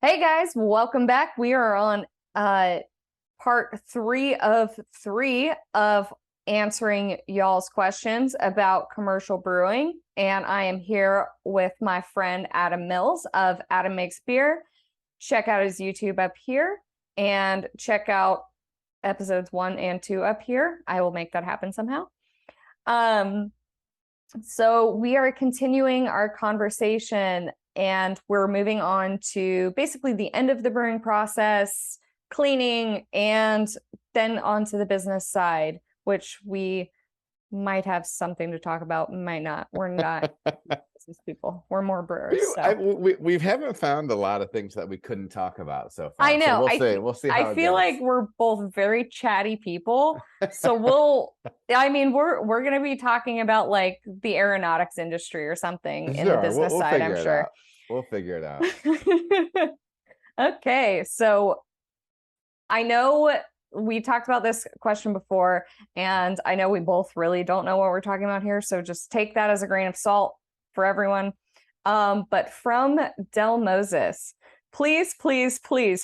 Hey guys, welcome back. We are on part 3 of answering y'all's questions about commercial brewing. And I am here with my friend Adam Mills of Adam Makes Beer. Check out his YouTube up here and check out episodes 1 and 2 up here. I will make that happen somehow. So we are continuing our conversation and we're moving on to basically the end of the brewing process, cleaning, and then onto the business side, which we might have something to talk about, might not. We're not business people. We're more brewers. We haven't found a lot of things that we couldn't talk about so far. I know. So we'll see how I it feel goes. like we're both very chatty people. So we're gonna be talking about like the aeronautics industry or something in the business side, I'm sure. We'll figure it out. Okay, so I know we talked about this question before, and I know we both really don't know what we're talking about here, so just take that as a grain of salt for everyone. But from Del Moses, please,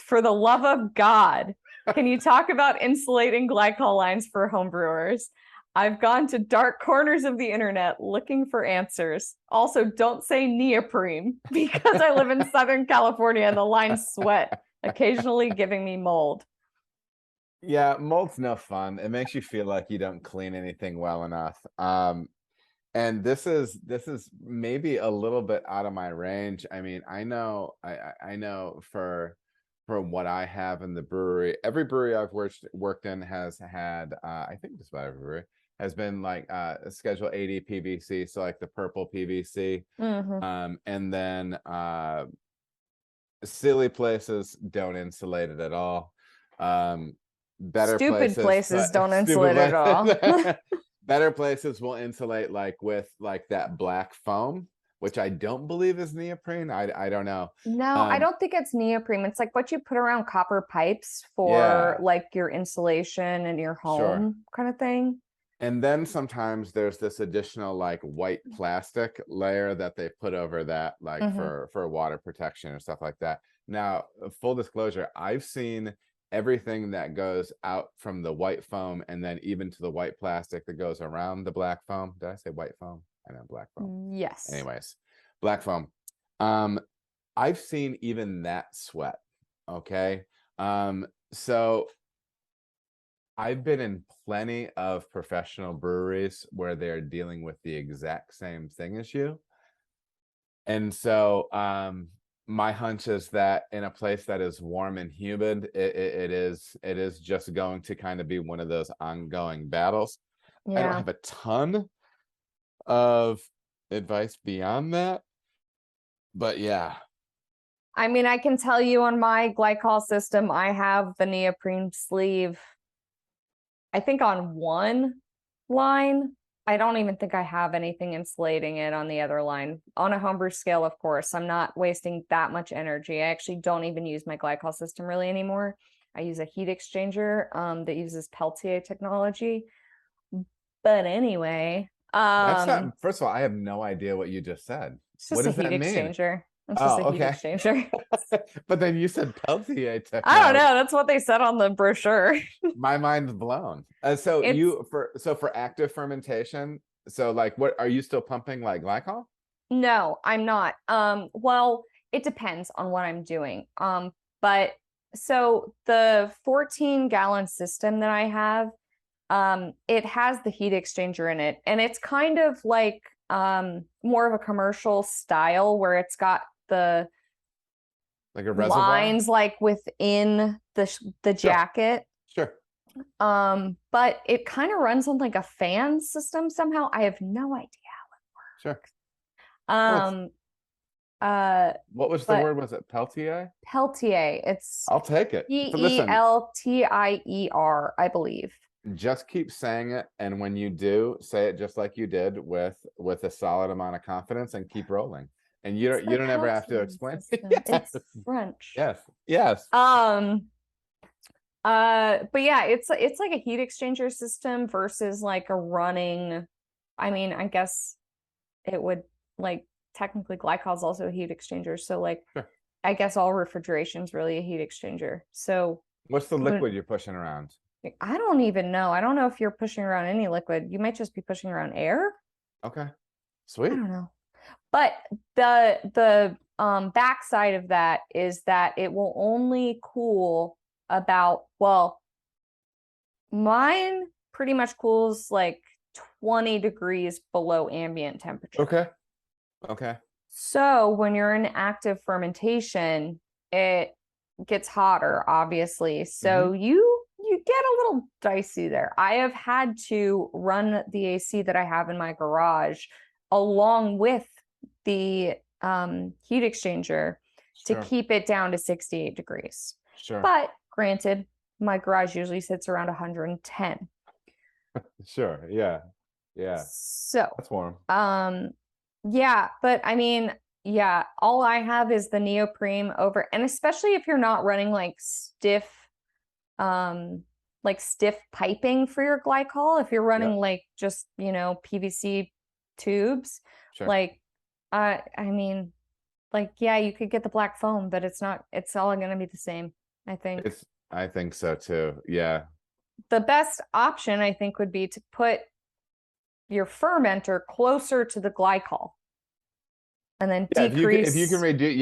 for the love of God, can you talk about insulating glycol lines for home brewers? I've gone to dark corners of the internet looking for answers. Also, don't say neoprene because I live in Southern California and the lines sweat, occasionally giving me mold. Yeah, mold's no fun. It makes you feel like you don't clean anything well enough. And this is maybe a little bit out of my range. I mean, I know for what I have in the brewery, every brewery I've worked in has had I think just about every brewery has been like Schedule 80 PVC, so like the purple PVC. And then silly places don't insulate it at all. Better Stupid places don't insulate it at all. Better places will insulate like with like that black foam, which I don't believe is neoprene. I don't know. No, I don't think it's neoprene. It's like what you put around copper pipes for like your insulation in your home kind of thing. And then sometimes there's this additional like white plastic layer that they put over that like for water protection or stuff like that. Now, full disclosure, I've seen everything that goes out from the white foam and then even to the white plastic that goes around the black foam. Did I say white foam? I know black foam. Yes. Anyways, black foam. I've seen even that sweat. Okay. So I've been in plenty of professional breweries where they're dealing with the exact same thing as you. And so my hunch is that in a place that is warm and humid, it is just going to kind of be one of those ongoing battles. I don't have a ton of advice beyond that, but yeah. I mean, I can tell you on my glycol system, I have the neoprene sleeve, I think on one line. I don't even think I have anything insulating it on the other line. On a homebrew scale, of course, I'm not wasting that much energy. I actually don't even use my glycol system really anymore. I use a heat exchanger that uses Peltier technology. But anyway, that's not, first of all, I have no idea what you just said. What does that mean? Exchanger. It's just a heat exchanger. But then you said Peltier technology. I don't know. That's what they said on the brochure. My mind's blown. For active fermentation, so like what are you still pumping like glycol? No, I'm not. Well, it depends on what I'm doing. But so the 14-gallon system that I have, it has the heat exchanger in it, and it's kind of like more of a commercial style where it's got the like a reservoir lines like within the jacket. Sure. But it kind of runs on like a fan system somehow. I have no idea how it works. Sure. What was the word? Was it Peltier? Peltier. It's I'll take it. Peltier, I believe. Just keep saying it, and when you do, say it just like you did with a solid amount of confidence, and keep rolling. And you don't ever have to explain. It's French. Yes. But yeah, it's like a heat exchanger system versus like a running. I mean, I guess it would like technically glycol is also a heat exchanger, so like I guess all refrigeration is really a heat exchanger. So What's the liquid you're pushing around? I don't even know. I don't know if you're pushing around any liquid. You might just be pushing around air. Okay, I sweet. don't know. But the backside of that is that it will only cool about, well, mine pretty much cools like 20 degrees below ambient temperature. Okay. Okay. So when you're in active fermentation, it gets hotter, obviously. So you get a little dicey there. I have had to run the AC that I have in my garage along with the heat exchanger to keep it down to 68 degrees. Sure. But granted, my garage usually sits around 110. Sure. Yeah. Yeah. So that's warm. Yeah, but I mean, yeah, all I have is the neoprene over, and especially if you're not running like stiff piping for your glycol, if you're running like just, you know, PVC tubes, like I mean, like, yeah, you could get the black foam, but it's all gonna be the same, I think. I think so too. Yeah. The best option, I think, would be to put your fermenter closer to the glycol and then decrease. If you can reduce,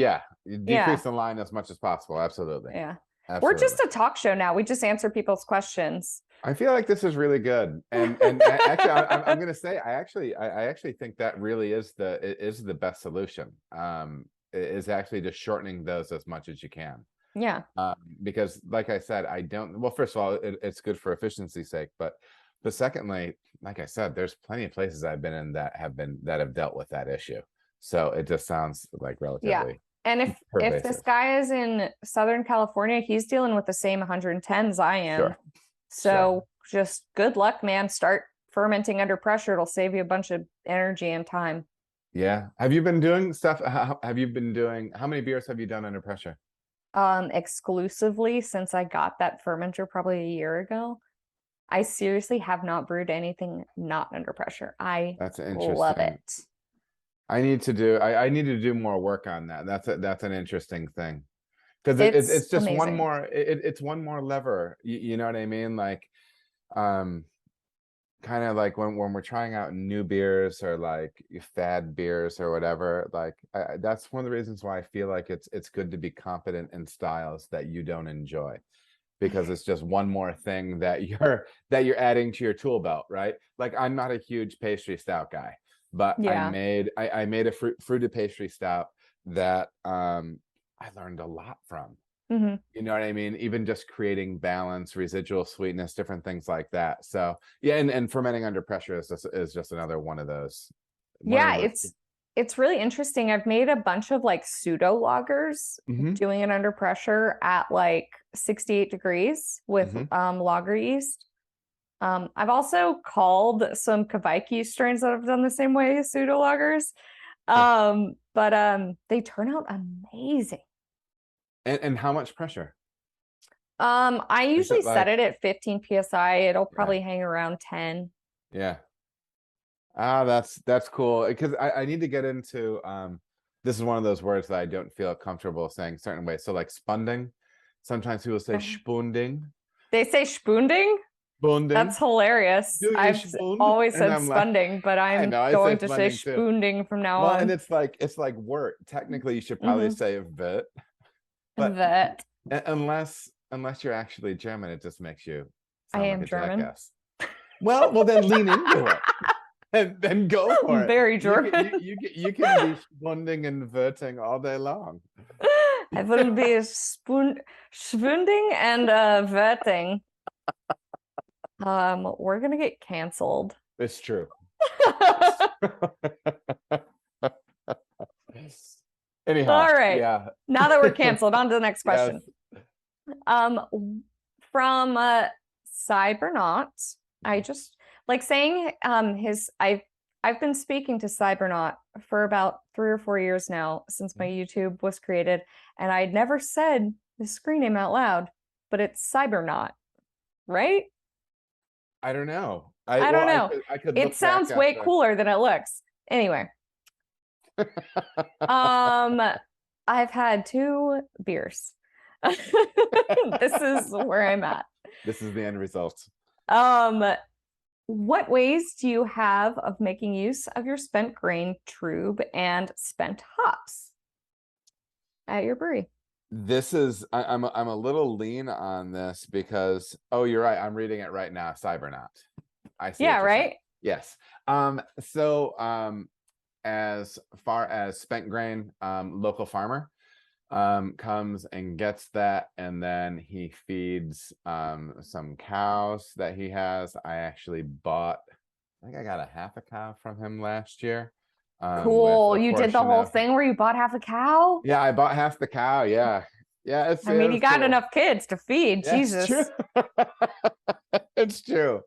decrease the line as much as possible. Absolutely. Yeah. Absolutely. We're just a talk show now. We just answer people's questions. I feel like this is really good, and actually, I'm going to say, I actually think that really is the best solution. Is actually just shortening those as much as you can. Yeah. Because, like I said, well, first of all, it's good for efficiency's sake, but secondly, like I said, there's plenty of places I've been in that have dealt with that issue. So it just sounds like relatively. Yeah. And if this guy is in Southern California, he's dealing with the same 110s I am. Sure. So just good luck, man. Start fermenting under pressure. It'll save you a bunch of energy and time. Yeah. Have you been doing stuff? How many beers have you done under pressure? Exclusively since I got that fermenter probably a year ago. I seriously have not brewed anything not under pressure. That's interesting. Love it. I need to do more work on that. That's an interesting thing, because it's just amazing. It's one more lever. You know what I mean? Like, kind of like when we're trying out new beers or like fad beers or whatever. Like, that's one of the reasons why I feel like it's good to be competent in styles that you don't enjoy, because it's just one more thing that you're adding to your tool belt, right? Like, I'm not a huge pastry stout guy, but I made a fruited pastry stout that I learned a lot from. You know what I mean? Even just creating balance, residual sweetness, different things like that. So yeah, and fermenting under pressure is just another one of those. It's really interesting. I've made a bunch of like pseudo lagers, doing it under pressure at like 68 degrees with lager yeast. I've also called some Kveiki strains that have done the same way as pseudo lagers. But they turn out amazing. And how much pressure? I usually set it at 15 psi. It'll probably hang around 10. Yeah. That's cool, because I need to get into this is one of those words that I don't feel comfortable saying certain ways. So like spunding, sometimes people say spunding. They say spunding? That's hilarious. I've always said spunding, but I'm going to say spunding from now on. And it's like wort. Technically, you should probably say vert. But unless you're actually German, it just makes you sound like a German. Jackass. Well, then lean into it. And then go for it. Very German. You can be spunding and verting all day long. I will be spunding and verting. We're gonna get canceled. It's true. Anyhow, all right. Yeah. Now that we're canceled, on to the next question. From Cybernaut, I just like saying I've been speaking to Cybernaut for about 3 or 4 years now, since my YouTube was created, and I'd never said the screen name out loud, but it's Cybernaut, right? I don't know. I don't know. It sounds way cooler than it looks. Anyway. I've had 2 beers. This is where I'm at. This is the end result. What ways do you have of making use of your spent grain trub and spent hops at your brewery? This is I'm a little lean on this because, oh, you're right. I'm reading it right now. Cybernaut. I see Yeah, what you're saying. right? Yes. As far as spent grain, local farmer comes and gets that, and then he feeds some cows that he has. I actually bought, I think I got a half a cow from him last year. With Cool. a You did the portion whole of, thing where you bought half a cow? yeah, I bought half the cow. Yeah. Yeah, I it mean, you was got cool. enough kids to feed. Yeah, it's true. Jesus. It's true.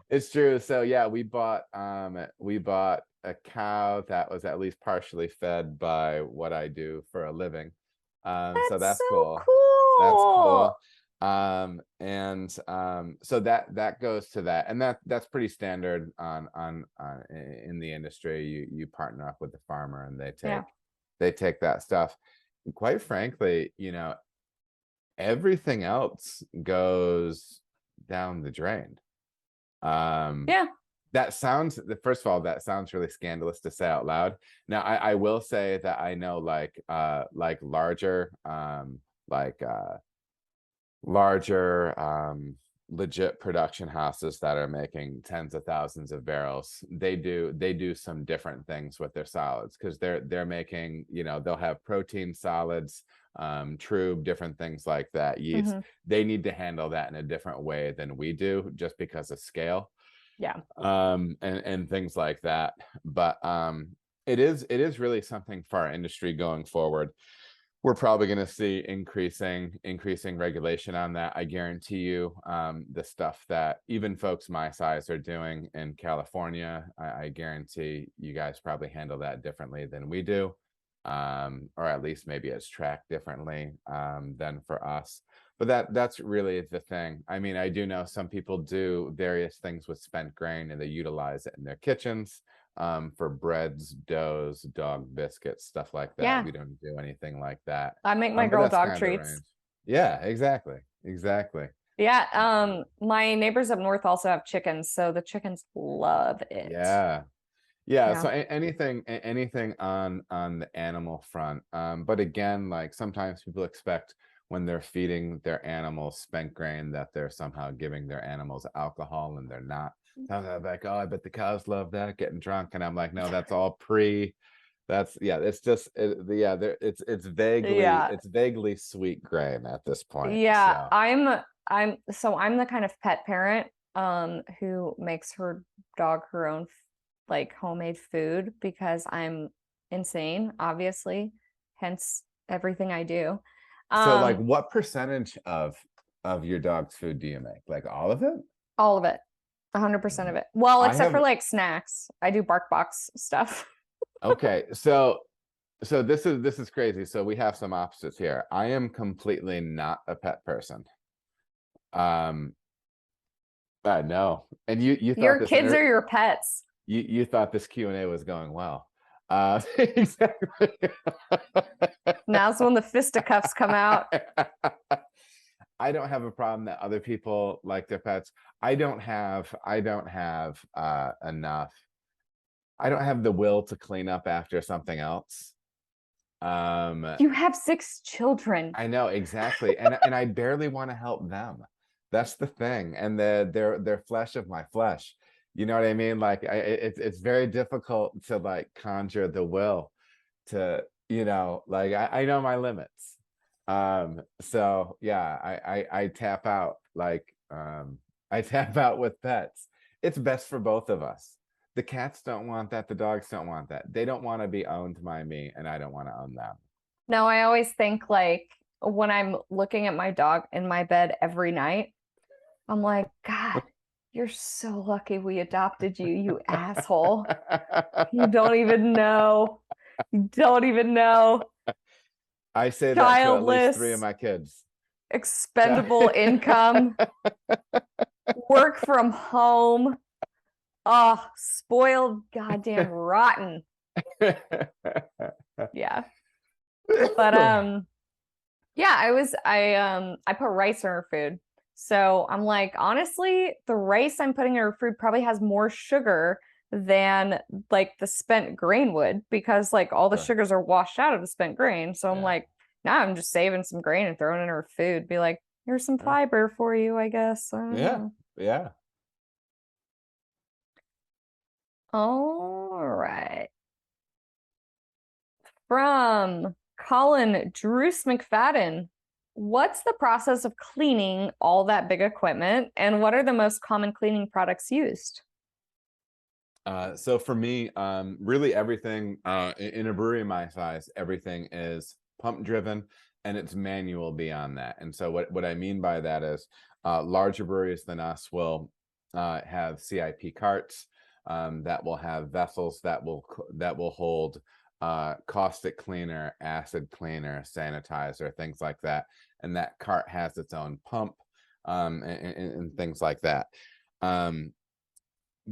It's true. So yeah, we bought a cow that was at least partially fed by what I do for a living. So That's that's so cool. That's cool. cool. So that goes to that, and that's pretty standard on in the industry. You partner up with the farmer, and Yeah. they take that stuff. And quite frankly, everything else goes down the drain. Yeah. That sounds, first of all, that sounds really scandalous to say out loud. Now, I will say that I know like larger legit production houses that are making tens of thousands of barrels. They do some different things with their solids, because they're making, they'll have protein solids, trub, different things like that, yeast. They need to handle that in a different way than we do, just because of scale. Yeah. And things like that. But it is really something for our industry going forward. We're probably going to see increasing regulation on that. I guarantee you, the stuff that even folks my size are doing in California, I guarantee you guys probably handle that differently than we do, or at least maybe it's tracked differently than for us. But that's really the thing. I mean, I do know some people do various things with spent grain, and they utilize it in their kitchens, for breads, doughs, dog biscuits, stuff like that. Yeah. We don't do anything like that. I make my But girl that's dog kind of the treats. range. Yeah, exactly. Yeah. My neighbors up north also have chickens, so the chickens love it. Yeah. Yeah. So anything on the animal front. But again, like sometimes people expect when they're feeding their animals spent grain that they're somehow giving their animals alcohol, and they're not. Sometimes I'm like, oh, I bet the cows love that, getting drunk, and I'm like, no, that's all it's just Yeah. it's vaguely sweet grain at this point. Yeah. So I'm the kind of pet parent who makes her dog her own like homemade food, because I'm insane, obviously, hence everything I do. like what percentage of your dog's food do you make? Like all of it? All of it. 100% of it. Well, I except for have like snacks. I do bark box stuff. Okay, so this is crazy. So we have some opposites here. I am completely not a pet person. No. And you thought Your this kids are your pets. you thought this Q&A was going well. Exactly. Now's when the fisticuffs come out. I don't have a problem that other people like their pets. I don't have enough. I don't have the will to clean up after something else. You have 6 children. I know, exactly. And I barely want to help them. That's the thing. And they're flesh of my flesh. You know what I mean? Like it's very difficult to like conjure the will to, like I know my limits. So yeah, I tap out, like I tap out with pets. It's best for both of us. The cats don't want that, the dogs don't want that. They don't want to be owned by me, and I don't want to own them. No, I always think like when I'm looking at my dog in my bed every night, I'm like, God, you're so lucky we adopted you, you asshole. You don't even know. You don't even know. I say that to at least 3 of Childless, my kids. expendable income, work from home. Oh, spoiled, goddamn rotten. Yeah. But yeah, I put rice in her food. So I'm like, honestly, the rice I'm putting in her food probably has more sugar than like the spent grain would, because like all the Sure. sugars are washed out of the spent grain. So I'm Yeah. like, now I'm just saving some grain and throwing it in her food. Be like, here's some Yeah. fiber for you, I guess. I don't Yeah. know. Yeah. All right. From Colin Druce McFadden. What's the process of cleaning all that big equipment, and what are the most common cleaning products used? So for me, really everything in a brewery my size, everything is pump driven and it's manual beyond that. And so what I mean by that is larger breweries than us will have CIP carts that will have vessels that will hold caustic cleaner, acid cleaner, sanitizer, things like that. And that cart has its own pump and things like that. Um,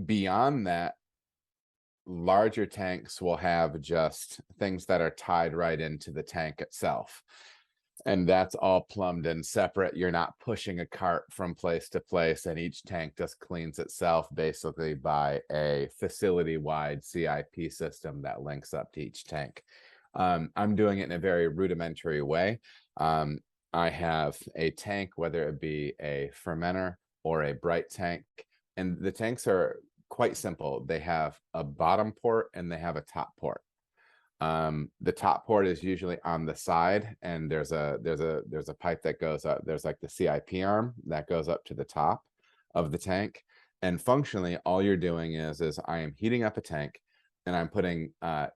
Beyond that, larger tanks will have just things that are tied right into the tank itself. And that's all plumbed and separate. You're not pushing a cart from place to place, and each tank just cleans itself basically by a facility-wide CIP system that links up to each tank. I'm doing it in a very rudimentary way. Um, I have a tank, whether it be a fermenter or a bright tank, and the tanks are quite simple. They have a bottom port and they have a top port. The top port is usually on the side, and there's a pipe that goes up. There's like the CIP arm that goes up to the top of the tank. And functionally, all you're doing is I am heating up a tank, and I'm putting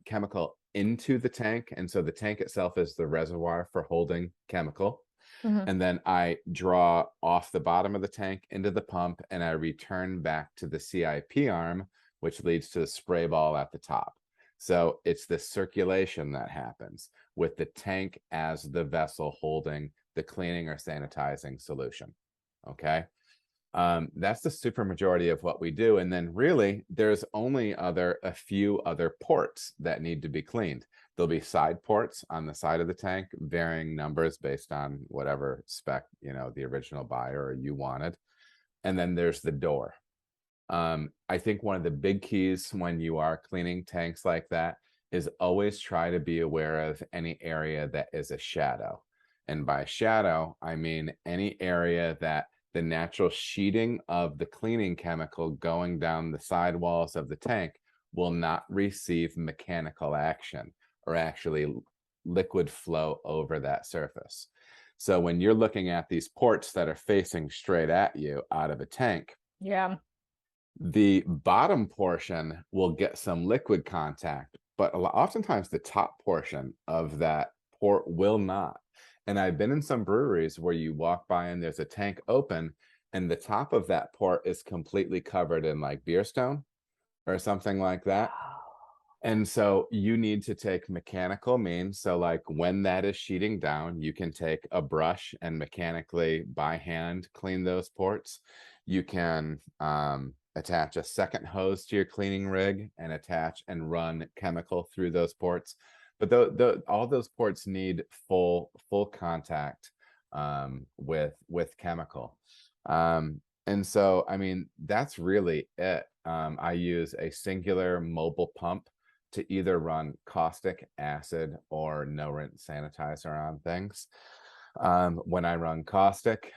chemical into the tank, and so the tank itself is the reservoir for holding chemical. Mhm. And then I draw off the bottom of the tank into the pump, and I return back to the CIP arm, which leads to the spray ball at the top. So it's the circulation that happens with the tank as the vessel holding the cleaning or sanitizing solution. Okay. That's the super majority of what we do. And then really there's only a few other ports that need to be cleaned. There'll be side ports on the side of the tank, varying numbers based on whatever spec, the original buyer or you wanted. And then there's the door. I think one of the big keys when you are cleaning tanks like that is always try to be aware of any area that is a shadow. And by shadow, I mean any area that the natural sheeting of the cleaning chemical going down the sidewalls of the tank will not receive mechanical action or actually liquid flow over that surface. So when you're looking at these ports that are facing straight at you out of a tank, Yeah. the bottom portion will get some liquid contact, but oftentimes the top portion of that port will not. And I've been in some breweries where you walk by and there's a tank open and the top of that port is completely covered in like beer stone or something like that. And so you need to take mechanical means. So like when that is sheeting down, you can take a brush and mechanically by hand clean those ports. You can attach a second hose to your cleaning rig and attach and run chemical through those ports. But all those ports need full contact with chemical. And so, I mean, that's really it. I use a singular mobile pump to either run caustic, acid, or no rinse sanitizer on things. When I run caustic,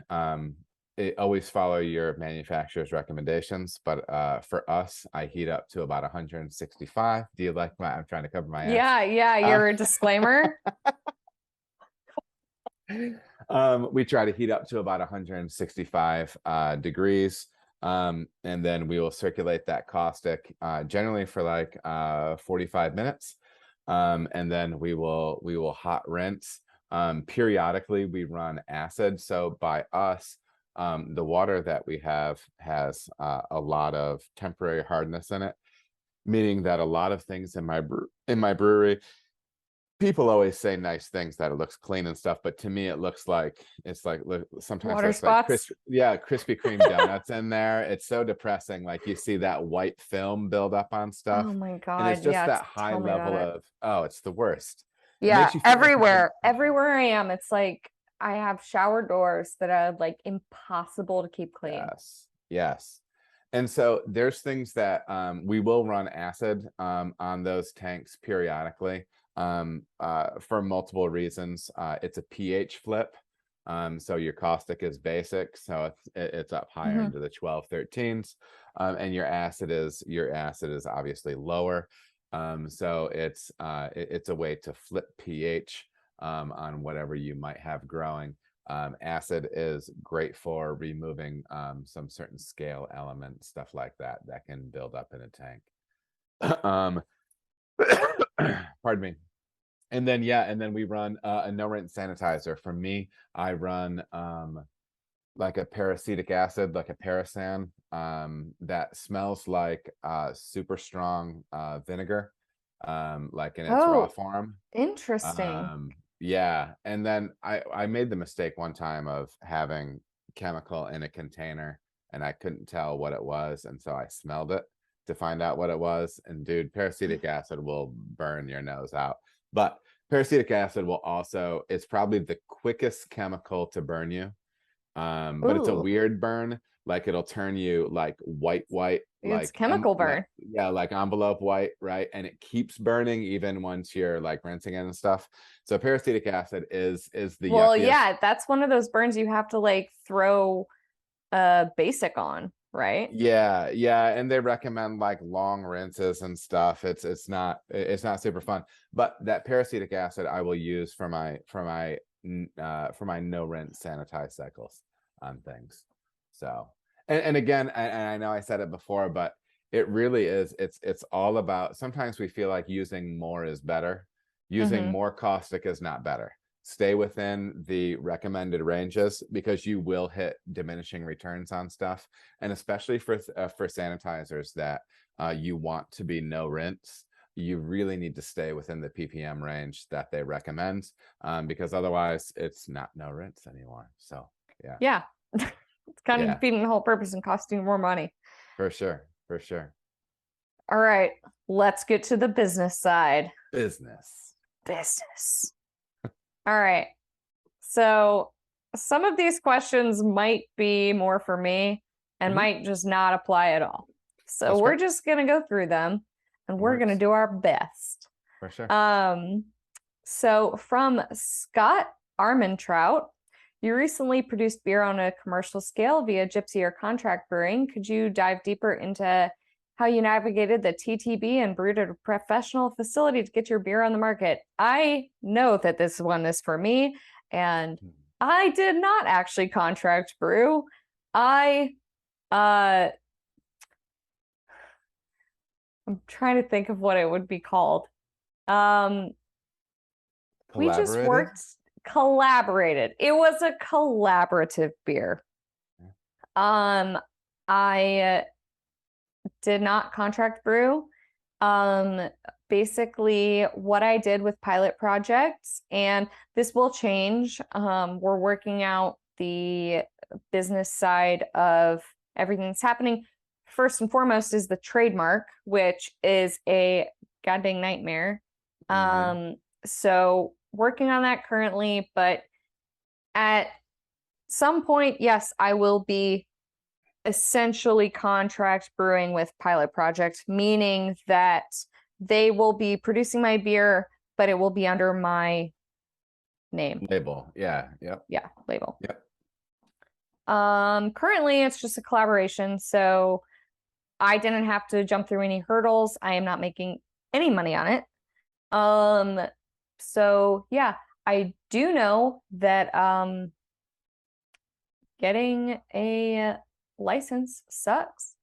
it always follow your manufacturer's recommendations, but for us, I heat up to about 165. Do you like I'm trying to cover my ass? Yeah, your disclaimer. We try to heat up to about 165 degrees. And then we will circulate that caustic generally for like 45 minutes. And then we will hot rinse. Periodically we run acid. So by us, the water that we have has a lot of temporary hardness in it, meaning that a lot of things in my brewery, people always say nice things that it looks clean and stuff, but to me it looks like sometimes Water looks like spots. Krispy Kreme donuts in there. It's so depressing. Like you see that white film build up on Oh stuff, my and it's God. just Yeah, that high tell me about level it. of, oh, it's the worst. It Yeah, makes you feel like you've been everywhere I am, it's like I have shower doors that are like impossible to keep clean. Yes, yes. And so there's things that we will run acid on those tanks periodically for multiple reasons. It's a pH flip. So your caustic is basic, so it's up higher Mhm. into the 12, 13s, and your acid is obviously lower. So it's a way to flip pH on whatever you might have growing. Acid is great for removing some certain scale elements, stuff like that, that can build up in a tank. Pardon me. And then, yeah, and then we run a no rinse sanitizer. For me, I run like a peracetic acid, like a parasan, that smells like super strong vinegar, like in its raw Oh, form. interesting. Yeah, and then I made the mistake one time of having chemical in a container and I couldn't tell what it was, and so I smelled it to find out what it was. And dude, peracetic acid will burn your nose out. But peracetic acid will also, it's probably the quickest chemical to burn you. But it's a Ooh, weird burn. Like it'll turn you like white, it's chemical burn. yeah, like envelope white, right? And it keeps burning even once you're like rinsing it and stuff. So peracetic acid is the Well, yuckiest. yeah, that's one of those burns you have to like throw basic on, right? Yeah, yeah, and they recommend like long rinses and stuff. It's not super fun. But that peracetic acid I will use for my no rinse sanitize cycles on things. So, and again, and I know I said it before, but it really is, it's all about, sometimes we feel like using more is better. Using Mm-hmm. more caustic is not better. Stay within the recommended ranges because you will hit diminishing returns on stuff, and especially for sanitizers that you want to be no rinse, you really need to stay within the ppm range that they recommend, because otherwise it's not no rinse anymore. So yeah. Yeah. It's kind of Yeah, defeating the whole purpose and costing you more money. for sure, for sure. All right, let's get to the business side. Business. Business. All right. So some of these questions might be more for me and Mhm. might just not apply at all. So That's we're great. just going to go through them and It we're going to works do our best. for sure. So from Scott Armentrout, you recently produced beer on a commercial scale via Gypsy or contract brewing. Could you dive deeper into how you navigated the TTB and brewed at a professional facility to get your beer on the market? I know that this one is for me, and I did not actually contract brew. I I'm trying to think of what it would be called. Um, we just Collaborated. collaborated. It was a collaborative beer. Um, I did not contract brew. Basically what I did with pilot projects, and this will change. We're working out the business side of everything that's happening. First and foremost is the trademark, which is a goddamn nightmare. Mm-hmm. So working on that currently, but at some point, yes, I will be essentially contract brewing with pilot project, meaning that they will be producing my beer, but it will be under my name. Label. Yeah. Yep. Yeah, label. Yep. Currently it's just a collaboration, so I didn't have to jump through any hurdles. I am not making any money on it. So yeah, I do know that getting a license sucks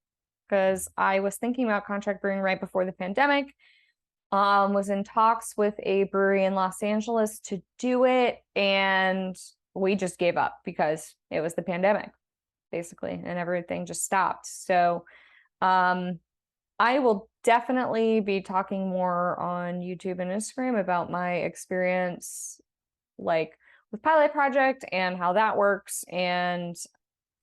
because I was thinking about contract brewing right before the pandemic. Was in talks with a brewery in Los Angeles to do it, and we just gave up because it was the pandemic, basically, and everything just stopped. So, I will definitely be talking more on YouTube and Instagram about my experience, like with Pilot Project and how that works, and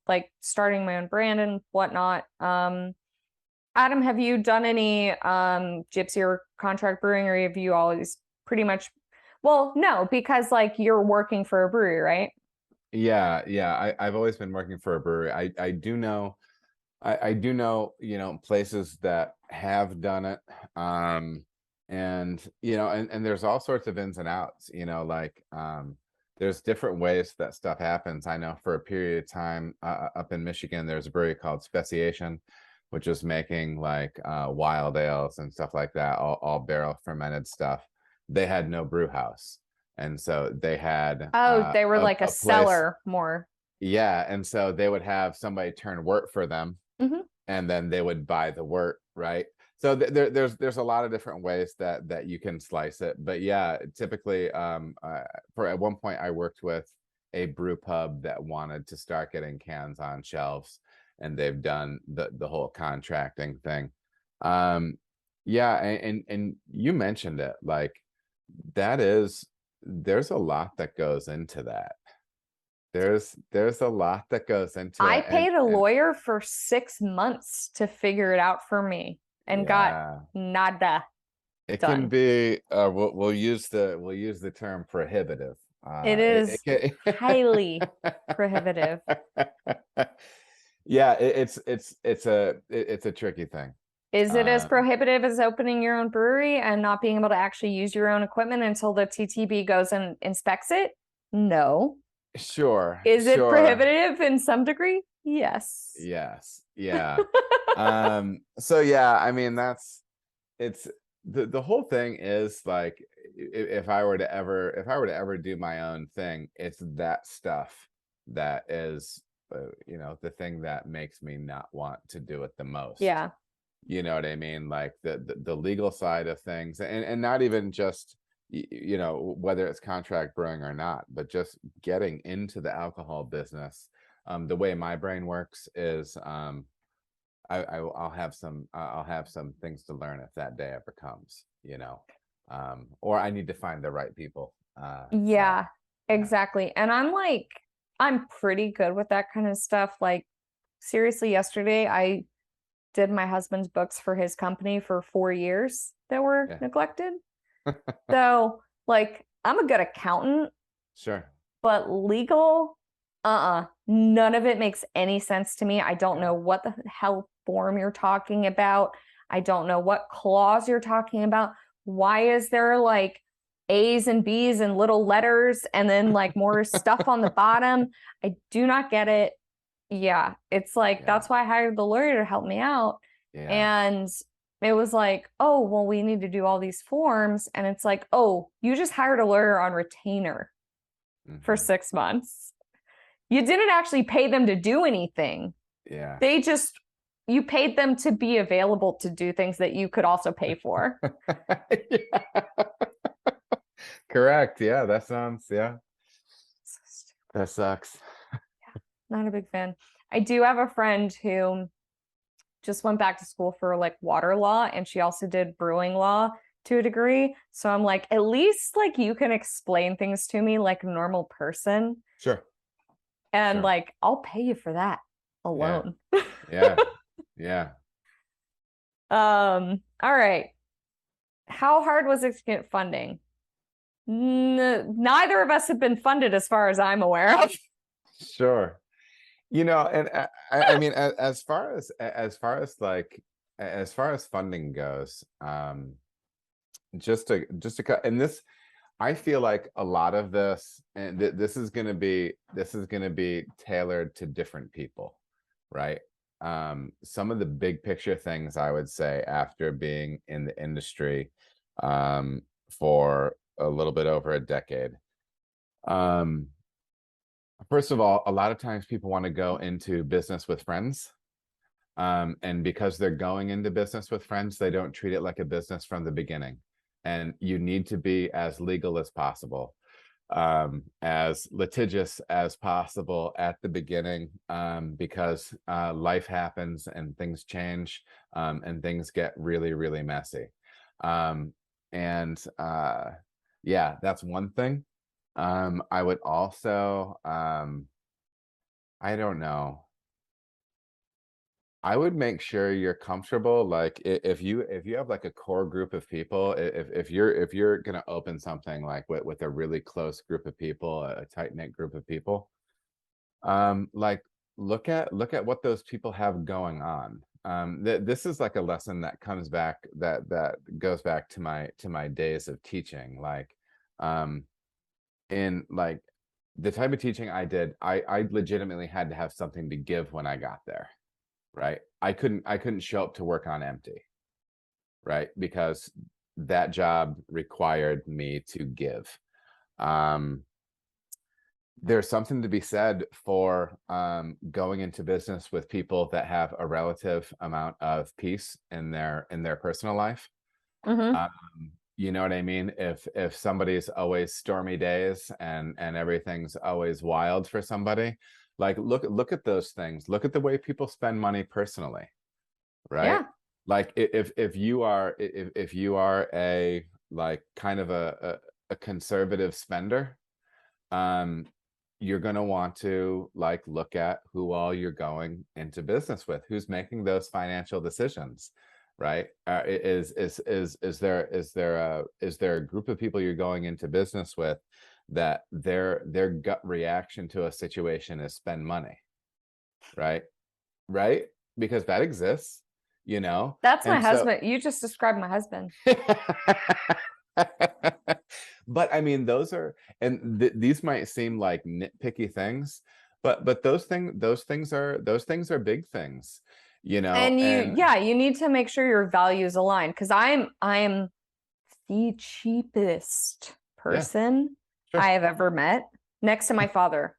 like starting my own brand and whatnot. Adam, have you done any gypsy or contract brewing, or have you always pretty much Well, no, because like you're working for a brewery, right? Yeah, yeah. I've always been working for a brewery. I do know, I do know, places that have done it. And and there's all sorts of ins and outs, like there's different ways that stuff happens. I know for a period of time up in Michigan, there's a brewery called Speciation, which is making like wild ales and stuff like that, all barrel fermented stuff. They had no brew house. And so they had Oh, they were like a a place. seller more. Yeah, and so they would have somebody turn wort for them, Hmm. and then they would buy the wort, right? So there's a lot of different ways that you can slice it, but yeah, typically, for at one point I worked with a brew pub that wanted to start getting cans on shelves, and they've done the whole contracting thing. Um, yeah, and you mentioned it, like that is there's a lot that goes into that. There's a lot that goes into I it, paid a and lawyer for 6 months to figure it out for me and got yeah, nada it can done. be we'll use the term prohibitive. It is highly prohibitive. Yeah, it's a tricky thing. Is it as Um, prohibitive as opening your own brewery and not being able to actually use your own equipment until the TTB goes and inspects it? No. sure, Is it sure. prohibitive in some degree? Yes. Yes, yeah. So yeah, I mean it's the whole thing is like if I were to ever do my own thing, it's that stuff that is the thing that makes me not want to do it the most. Yeah. You know what I mean? Like the legal side of things, and not even just whether it's contract brewing or not, but just getting into the alcohol business. The way my brain works is I'll have some things to learn if that day ever comes, or I need to find the right people. So Yeah, yeah, exactly. And I'm pretty good with that kind of stuff. Like, seriously, yesterday I did my husband's books for his company for 4 years that were yeah, neglected. So, like, I'm a good accountant, sure, but legal, none of it makes any sense to me. I don't yeah, know what the hell form you're talking about. I don't know what clause you're talking about. Why is there like A's and B's and little letters and then like more stuff on the bottom? I do not get it. Yeah, it's like yeah, that's why I hired the lawyer to help me out. yeah, And it was like, oh, well, we need to do all these forms. And it's like, oh, you just hired a lawyer on retainer for hmm 6 months. You didn't actually pay them to do anything. yeah. They just, you paid them to be available to do things that you could also pay for. Yeah. Correct. Yeah, that sounds, yeah, that sucks. Not a big fan. I do have a friend who just went back to school for like water law, and she also did brewing law to a degree. So I'm like, at least like you can explain things to me like a normal person. Sure, And sure. like, I'll pay you for that Yeah, alone. yeah, yeah. All right. How hard was it to get funding? Neither of us have been funded as far as I'm aware of. Sure. And I mean, as far as funding goes, just to cut, and this, I feel like a lot of this, and this is going to be tailored to different people, right? Some of the big picture things I would say after being in the industry for a little bit over a decade. Um, First of all, a lot of times people want to go into business with friends. And because they're going into business with friends, they don't treat it like a business from the beginning. And you need to be as legal as possible, as litigious as possible at the beginning, because life happens and things change, and things get really, really messy. And yeah, that's one thing. I would also, I don't know. I would make sure you're comfortable. Like if you have like a core group of people, if you're gonna open something like with a really close group of people, a tight-knit group of people, like look at what those people have going on. This is like a lesson that comes back, that goes back to my days of teaching. Like um in like the type of teaching I did, I legitimately had to have something to give when I got there, right? I couldn't show up to work on empty, right? Because that job required me to give. Um, there's something to be said for going into business with people that have a relative amount of peace in their personal life. Hmm. You know what I mean? If somebody's always stormy days and everything's always wild for somebody, like look at those things. Look at the way people spend money personally, right? Yeah. Like if you are a like kind of a conservative spender, um, you're going to want to like look at who all you're going into business with, who's making those financial decisions, right? Is there a group of people you're going into business with that their gut reaction to a situation is spend money, right? Right? Because that exists, you know? That's my And so husband. You just described my husband. but I mean, those are, and these might seem like nitpicky things, but those things are big things, you know. And you, And yeah, you need to make sure your values align because I'm the cheapest yeah, person sure. I have ever met, next to my father.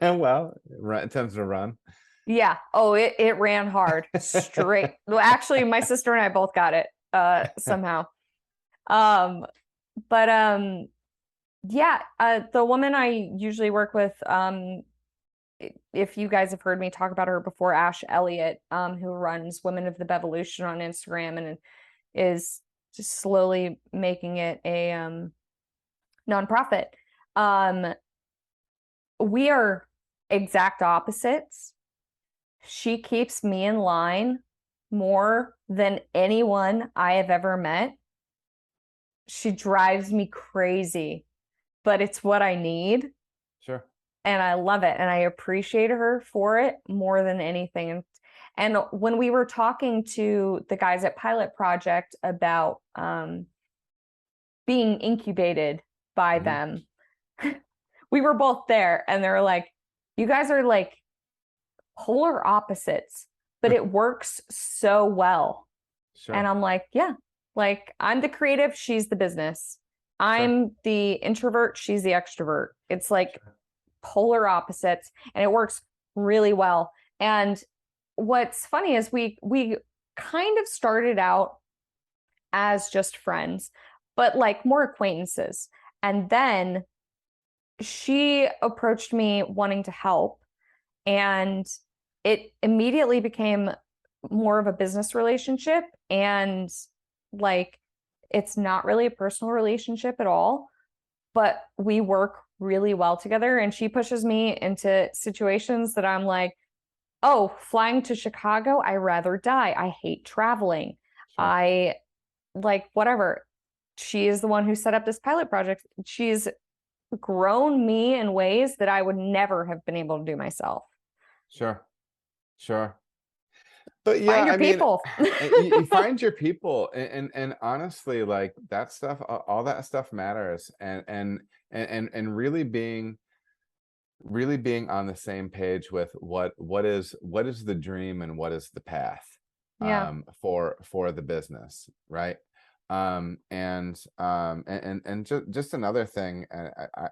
Well, it tends to run. Yeah. Oh, it ran hard, straight. Well, actually, my sister and I both got it somehow. Um, but yeah, the woman I usually work with, if you guys have heard me talk about her before, Ash Elliott, who runs Women of the Bevolution on Instagram and is just slowly making it a nonprofit. Um, we are exact opposites. She keeps me in line more than anyone I have ever met. She drives me crazy, but it's what I need. Sure. And I love it. And I appreciate her for it more than anything. And when we were talking to the guys at Pilot Project about being incubated by Mhm. them, we were both there and they're like, you guys are like polar opposites, but it works so well. And Sure. I'm like, yeah, like I'm the creative, she's the business. Sure. I'm the introvert, she's the extrovert. It's like Sure. polar opposites and it works really well. And what's funny is we kind of started out as just friends, but like more acquaintances. And then she approached me wanting to help and it immediately became more of a business relationship and like it's not really a personal relationship at all, but we work really well together and she pushes me into situations that I'm like, oh, flying to Chicago, I rather die. I hate traveling. Sure. I like whatever. She is the one who set up this pilot project. She's grown me in ways that I would never have been able to do myself. Sure. Sure. But yeah, Find your I mean, people. you find your people, and honestly, like that stuff, all that stuff matters, and really being on the same page with what is the dream and what is the path Yeah. for the business, right? And just another thing,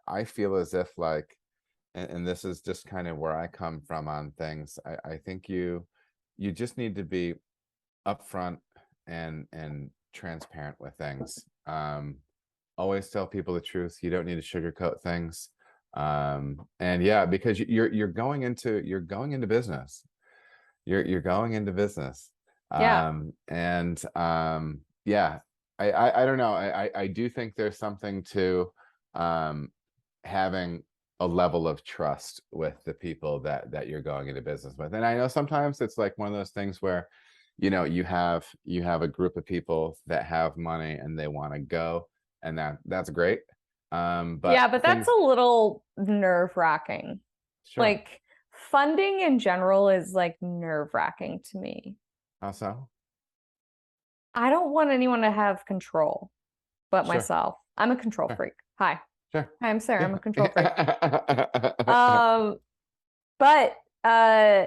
I feel as if like, and this is just kind of where I come from on things. I think you just need to be upfront and transparent with things. Always tell people the truth. You don't need to sugarcoat things. And yeah, because you're going into business. You're going into business. Yeah. Yeah, I don't know. I do think there's something to having a level of trust with the people that you're going into business with. And I know sometimes it's like one of those things where, you know, you have a group of people that have money and they want to go, and that's great. Yeah, But but that's things, a little nerve-wracking. sure. Like funding in general is like nerve-wracking to me. How so? I don't want anyone to have control but Sure. myself. I'm a control Sure. freak. Hi. Sure. Hi, I'm Sarah. I'm a control freak. Yeah. But uh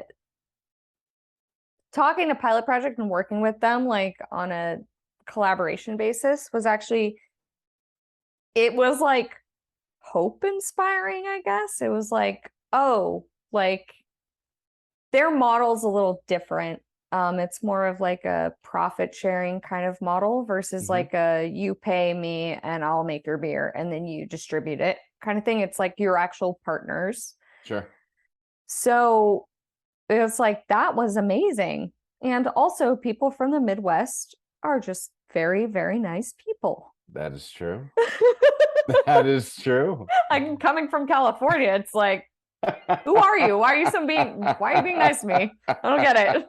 talking to Pilot Project and working with them like on a collaboration basis was actually, it was like hope inspiring, I guess. It was like, oh, like their model's a little different. It's more of like a profit sharing kind of model versus like a you pay me and I'll make your beer and then you distribute it kind of thing. It's like your actual partners. Sure. So it was like that was amazing. And also people from the Midwest are just very, very nice people. That is true. That is true. Like coming from California, it's like, who are you? Why are you being nice to me? I don't get it.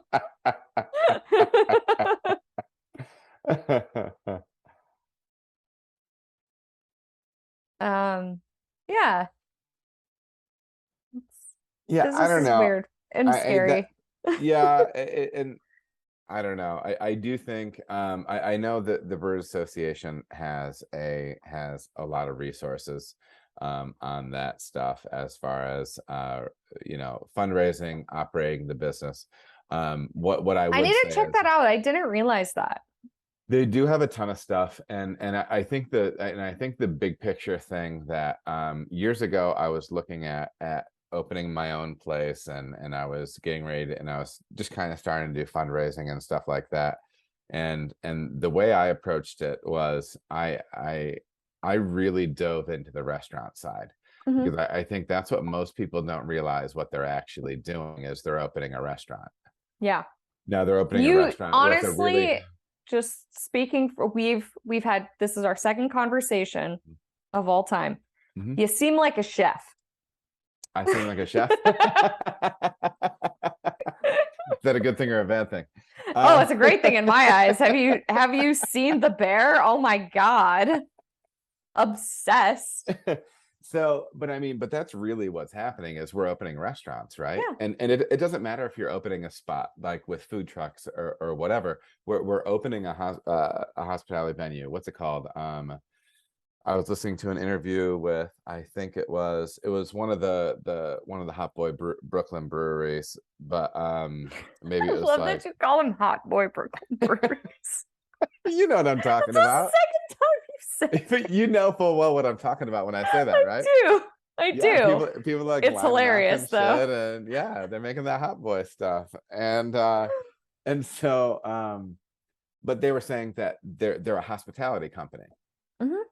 Yeah. Yeah, I Business don't is know. weird and I scary. yeah, and I don't know. I do think I know that the Brewers Association has a lot of resources on that stuff as far as you know, fundraising, operating the business. What I I would need to say check is that out. I didn't realize that. they do have a ton of stuff, and I think the big picture thing that years ago I was looking at opening my own place, and I was getting ready to, and I was just kind of starting to do fundraising and stuff like that. And the way I approached it was I really dove into the restaurant side, because I think that's what most people don't realize what they're actually doing is they're opening a restaurant. Yeah. Now they're opening a You restaurant with a really honestly, just speaking for, we've had, this is our second conversation of all time. You seem like a chef. I seem like a chef. Is that a good thing or a bad thing? Oh, it's a great thing in my eyes. Have you seen the bear? Oh my God. Obsessed. So, but I mean, but that's really what's happening is we're opening restaurants, right? Yeah. And it doesn't matter if you're opening a spot like with food trucks or whatever. We're opening a hospitality venue. What's it called? I was listening to an interview with, I think it was one of the Hot Boy Brooklyn breweries, but maybe I it was love like, that you call them Hot Boy Brooklyn Breweries. you know what I'm talking That's about. the second time you've said But you know full well what I'm talking about when I say that, right? I Yeah, do. people like It's lining up hilarious and though. shit, and yeah, they're making that hot boy stuff, and so but they were saying that they're a hospitality company,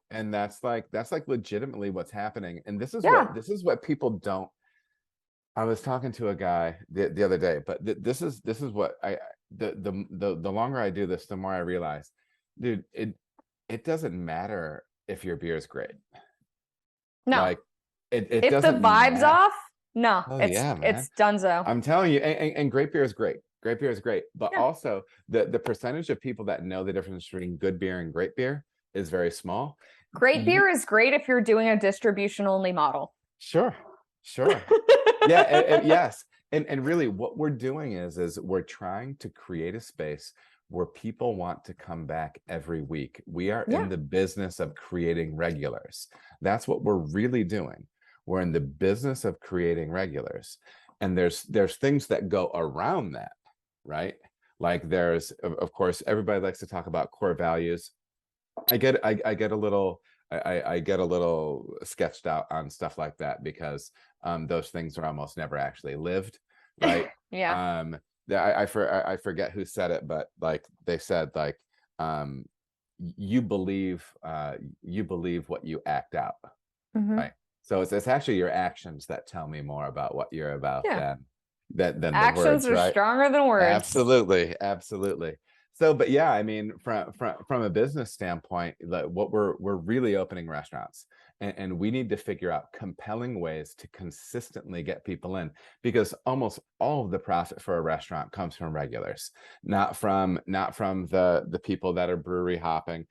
and that's like legitimately what's happening, and this is what people don't. I was talking to a guy the other day, but this is what the longer I do this, the more I realize, dude, it doesn't matter if your beer is great. No. Like it if the doesn't vibe's matter. off, no, Oh it's yeah, man. it's donezo. I'm telling you, and great beer is great. Great beer is great, but Yeah. also the percentage of people that know the difference between good beer and great beer is very small. Great beer is great if you're doing a distribution only model. Sure. Yeah, yes. And really what we're doing is we're trying to create a space where people want to come back every week. We are in the business of creating regulars. That's what we're really doing. We're in the business of creating regulars. And there's things that go around that, right? Like there's, of course, everybody likes to talk about core values. I get a little I get a little sketched out on stuff like that because those things are almost never actually lived, right? Yeah. I forget who said it, but like they said, like you believe what you act out, right? So it's actually your actions that tell me more about what you're about than the Actions words, are right? stronger than words. Absolutely. So, but yeah, I mean, from a business standpoint, like what we're really opening restaurants, And we need to figure out compelling ways to consistently get people in, because almost all of the profit for a restaurant comes from regulars, not from the people that are brewery hopping,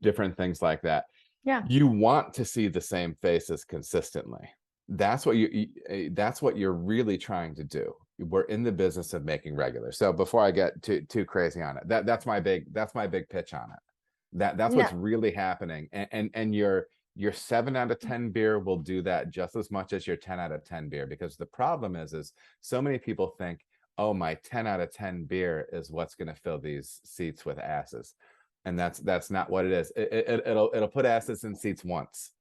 different things like that. Yeah. You want to see the same faces consistently. That's what that's what you're really trying to do. We're in the business of making regular. So before I get too crazy on it, that's my big pitch on it. That's what's really happening. And your 7 out of 10 beer will do that just as much as your 10 out of 10 beer, because the problem is so many people think, oh, my 10 out of 10 beer is what's going to fill these seats with asses. And that's not what it is. It'll put asses in seats once.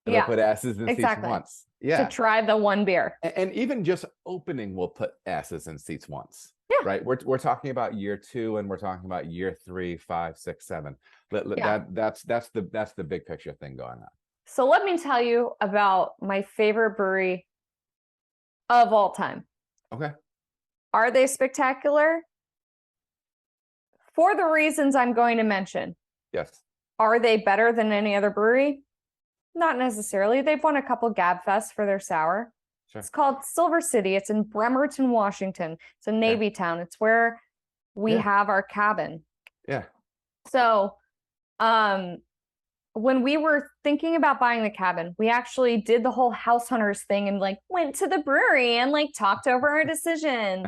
It'll put asses in seats once. To try the one beer. And even just opening will put asses in seats once. Right. We're talking about year 2, and we're talking about year 3, 5, 6, 7. That's the big picture thing going on. So let me tell you about my favorite brewery of all time. Okay. Are they spectacular? For the reasons I'm going to mention. Yes. Are they better than any other brewery? Not necessarily. They've won a couple Gab Fests for their sour. Sure. It's called Silver City. It's in Bremerton, Washington. It's a Navy town. It's where we have our cabin. Yeah. So, when we were thinking about buying the cabin, we actually did the whole house hunters thing and like went to the brewery and like talked over our decision.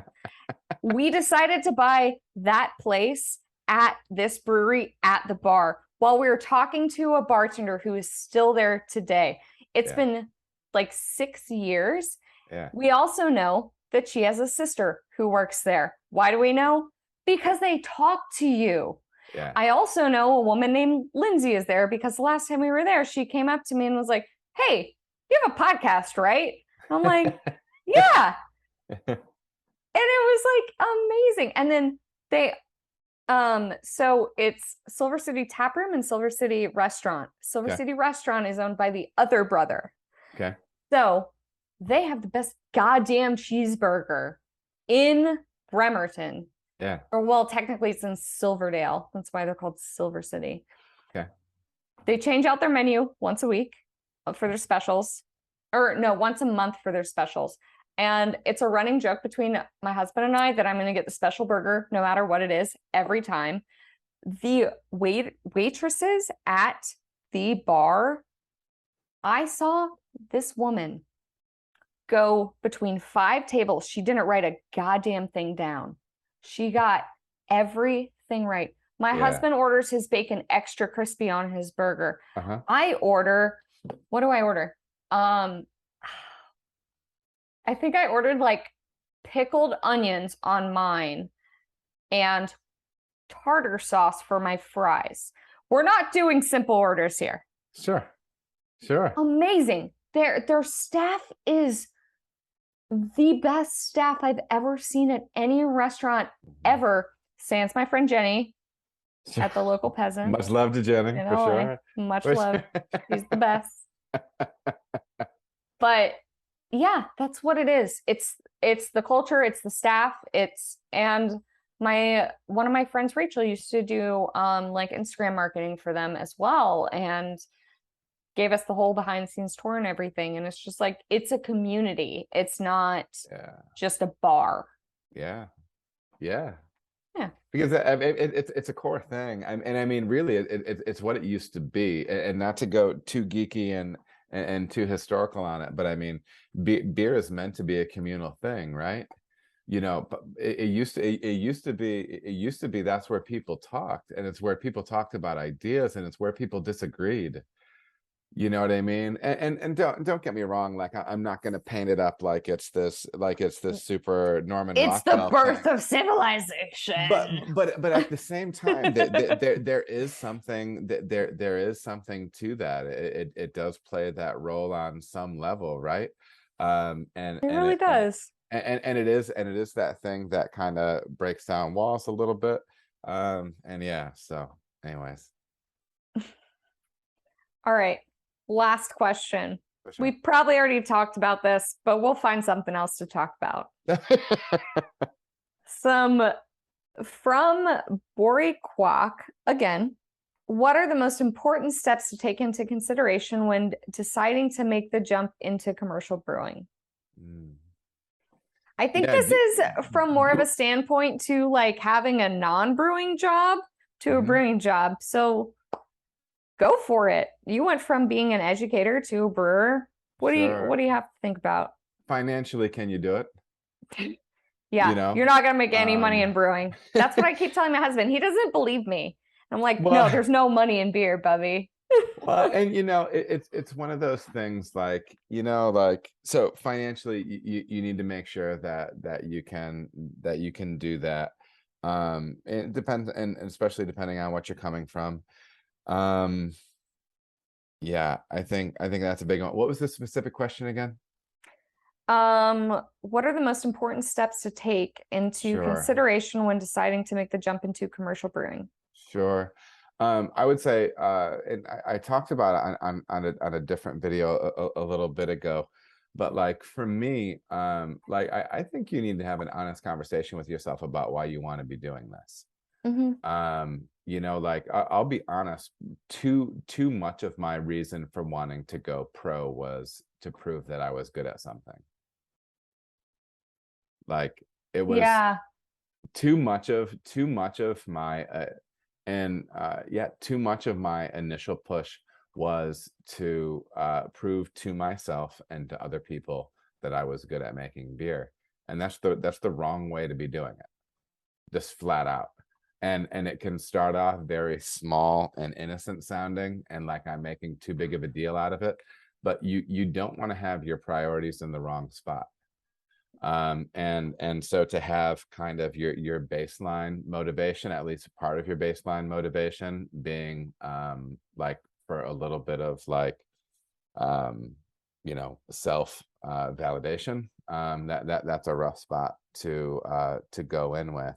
We decided to buy that place at this brewery at the bar while we were talking to a bartender who is still there today. It's been like 6 years. Yeah. We also know that she has a sister who works there. Why do we know? Because they talk to you. Yeah. I also know a woman named Lindsay is there because the last time we were there, she came up to me and was like, hey, you have a podcast, right? I'm like, yeah. And it was like amazing. And then they, so it's Silver City Tap Room and Silver City Restaurant. Silver City Restaurant is owned by the other brother. Okay. So they have the best goddamn cheeseburger in Bremerton. Yeah. Or well, technically it's in Silverdale. That's why they're called Silver City. Okay. They change out their menu once a week for their specials. Or no, once a month for their specials. And it's a running joke between my husband and I that I'm going to get the special burger no matter what it is every time. The waitresses at the bar, I saw this woman go between 5 tables. She didn't write a goddamn thing down. She got everything right. My husband orders his bacon extra crispy on his burger. I order, what do I order? I think I ordered like pickled onions on mine and tartar sauce for my fries. We're not doing simple orders here. Sure. Sure. Amazing. Their staff is the best staff I've ever seen at any restaurant ever, sans my friend Jenny at the local peasant. Much love to Jenny, for sure. Much love. She's the best. But yeah, that's what it is. It's the culture, it's the staff, and one of my friends, Rachel, used to do like Instagram marketing for them as well, and gave us the whole behind the scenes tour and everything. And it's just like, it's a community. It's not just a bar. Yeah. Because it's a core thing. And I mean, really, it's what it used to be. And not to go too geeky and too historical on it, but I mean, beer is meant to be a communal thing, right? You know, it used to be that's where people talked, and it's where people talked about ideas, and it's where people disagreed. You know what I mean? And don't get me wrong, like I'm not going to paint it up like it's this super Norman Rockwell the birth thing. of civilization. But at the same time, there is something to that. It does play that role on some level, right? And it really does. And it is that thing that kind of breaks down walls a little bit. And yeah, so anyways. All right. Last question. Sure. We probably already talked about this, but we'll find something else to talk about. Some from Brewery again. what are the most important steps to take into consideration when deciding to make the jump into commercial brewing? Mm. I think Yeah, this is from more of a do standpoint to like having a non-brewing job to a mhm, brewing job. So go for it. You went from being an educator to a brewer. What sure. do you have to think about? Financially, can you do it? You Yeah, know? you're not gonna make any money Um, in brewing. That's what I keep telling my husband. He doesn't believe me. I'm like, no, well, there's no money in beer, Bubby. well, and it's one of those things like, like, so financially you need to make sure that you can do that. It depends, and especially depending on what you're coming from. Um, yeah, I think that's a big one. What was the specific question again? What are the most important steps to take into Sure. consideration when deciding to make the jump into commercial brewing? Sure. I would say, and I talked about it on a different video a little bit ago, but like for me, like I think you need to have an honest conversation with yourself about why you want to be doing this. Hmm. Like I'll be honest, too much of my reason for wanting to go pro was to prove that I was good at something. Like it was Yeah. too much of my yeah, too much of my initial push was to prove to myself and to other people that I was good at making beer, and that's the wrong way to be doing it, just flat out. And it can start off very small and innocent sounding, and like I'm making too big of a deal out of it, but you don't want to have your priorities in the wrong spot. And so to have kind of your baseline motivation, at least part of your baseline motivation being like for a little bit of like self validation, that's a rough spot to go in with.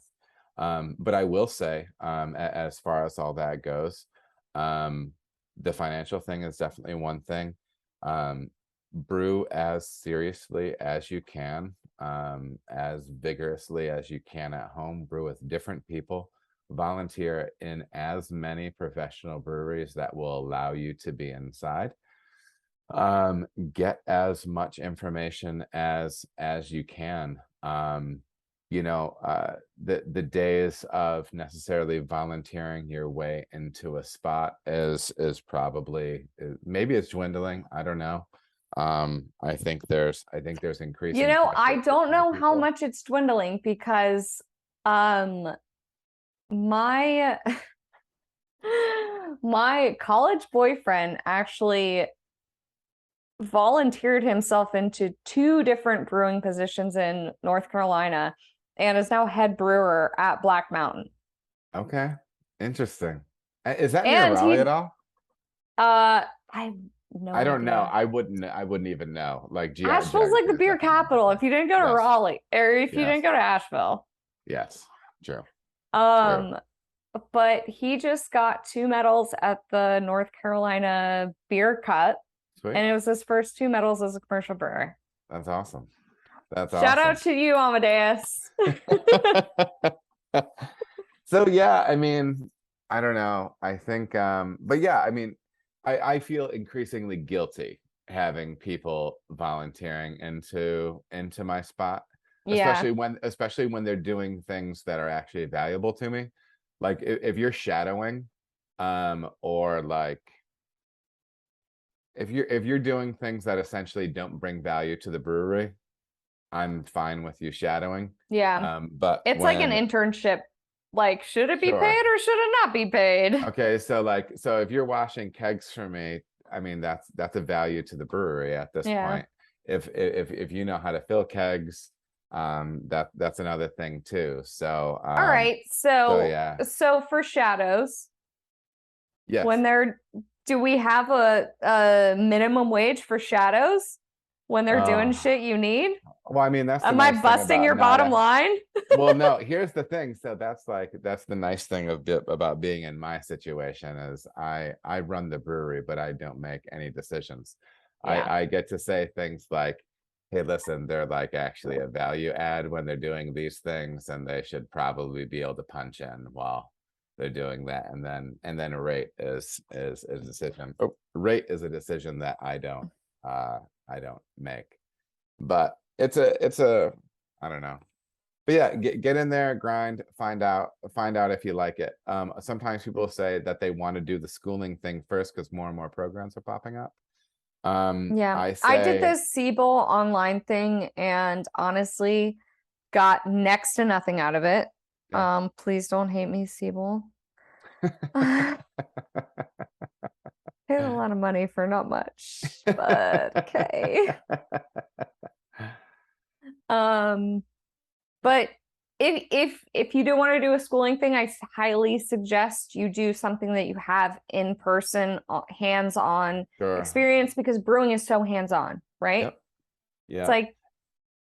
But I will say, as far as all that goes, um the financial thing is definitely one thing. um Brew as seriously as you can, as vigorously as you can at home. Brew with different people. Volunteer in as many professional breweries that will allow you to be inside. Get as much information as you can. The days of necessarily volunteering your way into a spot is probably, maybe it's dwindling. I don't know. I think there's You increasing know, I pressure for don't other know how people. much it's dwindling because um my my college boyfriend actually volunteered himself into two different brewing positions in North Carolina and is now head brewer at Black Mountain. Okay, interesting. Is that near And Raleigh at he all? I have no I don't know. idea. I wouldn't even know. Like Asheville's like geography the is beer definitely not my capital. thing. If you didn't go to Yes. Raleigh or if you didn't Yes. go to Asheville. Yes. True. True. Um, but he just got two medals at the North Carolina Beer Cup, Sweet. and it was his first two medals as a commercial brewer. That's awesome. That's Shout out awesome. to you, Amadeus. So yeah, I mean, I don't know. I think but yeah, I mean, I feel increasingly guilty having people volunteering into my spot, Yeah. especially when they're doing things that are actually valuable to me. Like if you're shadowing, or like if you're doing things that essentially don't bring value to the brewery, I'm fine with you shadowing. Yeah. But It's like an when internship. Like, should it be Sure. paid or should it not be paid? Okay, so if you're washing kegs for me, I mean that's a value to the brewery at this Yeah. point. If you know how to fill kegs, that's another thing too. So All right. so yeah. So for shadows, when Yes. they're do we have a minimum wage for shadows when they're doing Oh, shit you need? well, I mean, that's the Am I nice thing busting about your not bottom a line? well, no, here's the thing. So that's the nice thing about being in my situation is I run the brewery, but I don't make any decisions. Yeah. I get to say things like, hey, listen, they're like actually a value add when they're doing these things, and they should probably be able to punch in. Well, they're doing that, and then a rate is a decision. Oh, rate is a decision that I don't make. But it's a I don't know. But yeah, get in there, grind, find out if you like it. Sometimes people say that they want to do the schooling thing first because more and more programs are popping up. Yeah, I I did say, the Siebel online thing and honestly got next to nothing out of it. yeah. Please don't hate me, Siebel. Paid a lot of money for not much, but okay. But if you do want to do a schooling thing, I highly suggest you do something that you have in person, hands-on Sure. experience, because brewing is so hands-on, right? Yep. It's Yeah. like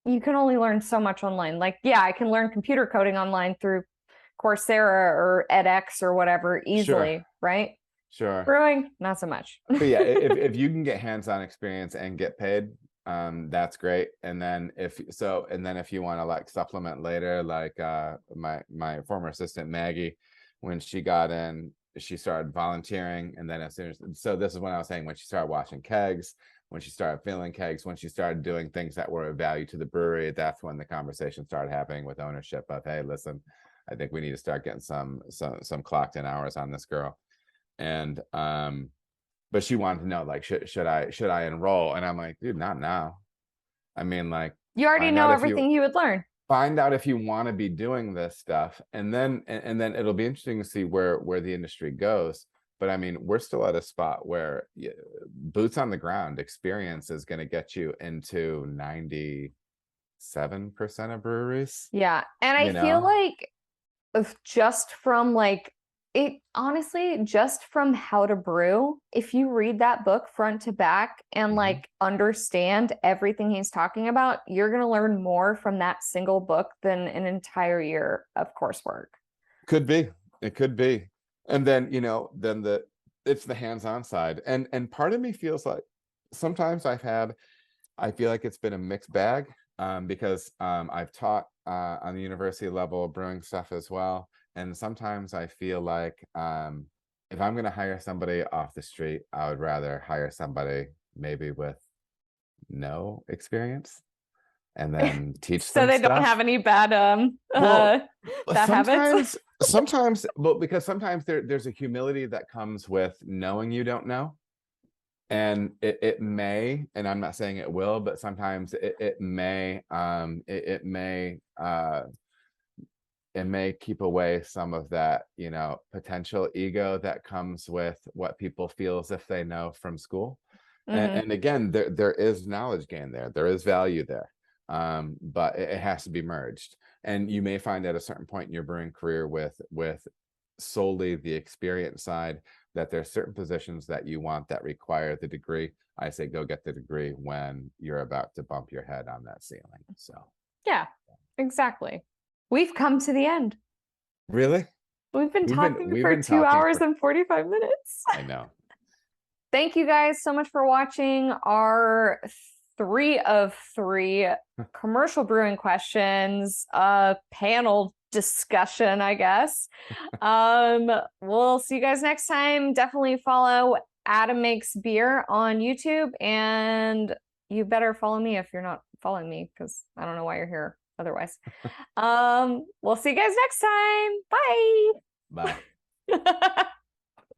you can only learn so much online. Like, yeah, I can learn computer coding online through Coursera or edX or whatever Sure. easily, right? Sure. Brewing, not so much. But yeah, if you can get hands-on experience and get paid, that's great. And then if you want to like supplement later, like my former assistant Maggie, when she got in, she started volunteering, and then as soon as, so this is when I was saying, when she started washing kegs, when she started filling kegs, when she started doing things that were of value to the brewery, that's when the conversation started happening with ownership of, hey, listen, I think we need to start getting some clocked in hours on this girl. And but she wanted to know, like, should I enroll? And I'm like, dude, not now. I mean, like, You already find know out if everything you would learn. you want to be doing this stuff, and then it'll be interesting to see where the industry goes. But I mean, we're still at a spot where boots on the ground experience is going to get you into 97% of breweries, Yeah. And I you feel know. like just from like it honestly, just from How to Brew, if you read that book front to back and Mhm. like understand everything he's talking about, you're going to learn more from that single book than an entire year of coursework. Could be. It could be. And then, then it's the hands-on side. And part of me feels like sometimes I feel like it's been a mixed bag, because I've taught on the university level brewing stuff as well. And sometimes I feel like if I'm going to hire somebody off the street, I would rather hire somebody maybe with no experience and then teach So them they don't have stuff. any bad Well, bad habits. sometimes, well, because sometimes there's a humility that comes with knowing you don't know. And it may, and I'm not saying it will, but sometimes it may it may keep away some of that, potential ego that comes with what people feel as if they know from school. Hmm. And again, there is knowledge gain there. There is value there. But it has to be merged. And you may find at a certain point in your brewing career with solely the experience side that there are certain positions that you want that require the degree. I say go get the degree when you're about to bump your head on that ceiling. So Yeah, exactly. We've come to the end. really, We've been talking we've for been two talking hours for, and 45 minutes. I know. Thank you guys so much for watching our 3 of 3 commercial brewing questions, panel discussion, I guess. We'll see you guys next time. Definitely follow Adam Makes Beer on YouTube, and you better follow me if you're not following me, because I don't know why you're here otherwise. We'll see you guys next time. Bye. Bye.